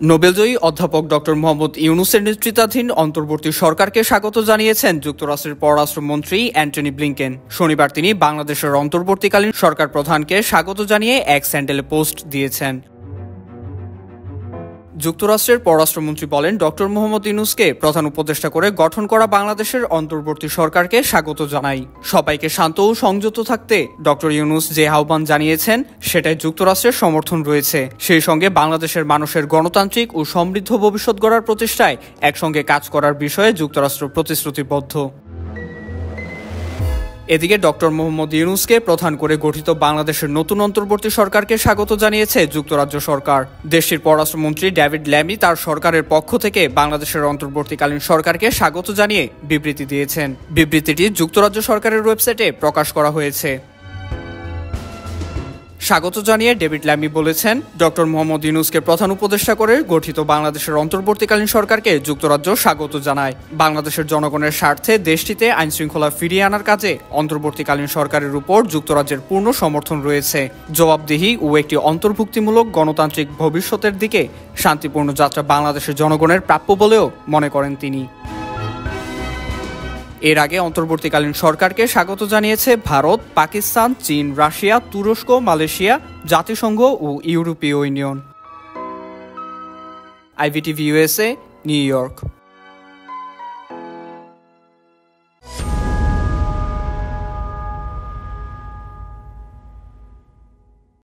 নোবেলজয়ী অধ্যাপক ডক্টর মোহাম্মদ ইউনূসের নেতৃত্বাধীন অন্তর্বর্তী সরকারকে স্বাগত জানিয়েছেন যুক্তরাষ্ট্রের পররাষ্ট্রমন্ত্রী অ্যান্টনি ব্লিংকেন। শনিবার তিনি বাংলাদেশের অন্তর্বর্তীকালীন সরকার প্রধানকে স্বাগত জানিয়ে এক স্যান্ডেলে পোস্ট দিয়েছেন। যুক্তরাষ্ট্রের পররাষ্ট্রমন্ত্রী বলেন, ডক্টর মোহাম্মদ ইউনূসকে প্রধান উপদেষ্টা করে গঠন করা বাংলাদেশের অন্তর্বর্তী সরকারকে স্বাগত জানাই। সবাইকে শান্ত ও সংযত থাকতে ডক্টর ইউনূস যে আহ্বান জানিয়েছেন সেটাই যুক্তরাষ্ট্রের সমর্থন রয়েছে। সেই সঙ্গে বাংলাদেশের মানুষের গণতান্ত্রিক ও সমৃদ্ধ ভবিষ্যৎ গড়ার প্রচেষ্টায় একসঙ্গে কাজ করার বিষয়ে যুক্তরাষ্ট্র প্রতিশ্রুতিবদ্ধ। এদিকে ডক্টর মোহাম্মদ ইউনূসকে প্রধান করে গঠিত বাংলাদেশের নতুন অন্তর্বর্তী সরকারকে স্বাগত জানিয়েছে যুক্তরাজ্য সরকার। দেশটির পররাষ্ট্রমন্ত্রী ডেভিড ল্যামি তার সরকারের পক্ষ থেকে বাংলাদেশের অন্তর্বর্তীকালীন সরকারকে স্বাগত জানিয়ে বিবৃতি দিয়েছেন। বিবৃতিটি যুক্তরাজ্য সরকারের ওয়েবসাইটে প্রকাশ করা হয়েছে। স্বাগত জানিয়ে ডেভিড ল্যামি বলেছেন, ডক্টর মোহাম্মদ ইউনূসকে প্রধান উপদেষ্টা করে গঠিত বাংলাদেশের অন্তর্বর্তীকালীন সরকারকে যুক্তরাজ্য স্বাগত জানায়। বাংলাদেশের জনগণের স্বার্থে দেশটিতে আইনশৃঙ্খলা ফিরিয়ে আনার কাজে অন্তর্বর্তীকালীন সরকারের উপর যুক্তরাজ্যের পূর্ণ সমর্থন রয়েছে। জবাবদিহি ও একটি অন্তর্ভুক্তিমূলক গণতান্ত্রিক ভবিষ্যতের দিকে শান্তিপূর্ণ যাত্রা বাংলাদেশের জনগণের প্রাপ্য বলেও মনে করেন তিনি। এর আগে অন্তর্বর্তীকালীন সরকারকে স্বাগত জানিয়েছে ভারত, পাকিস্তান, চীন, রাশিয়া, তুরস্ক, মালয়েশিয়া, জাতিসংঘ ও ইউরোপীয় union. IVTV USA, new York.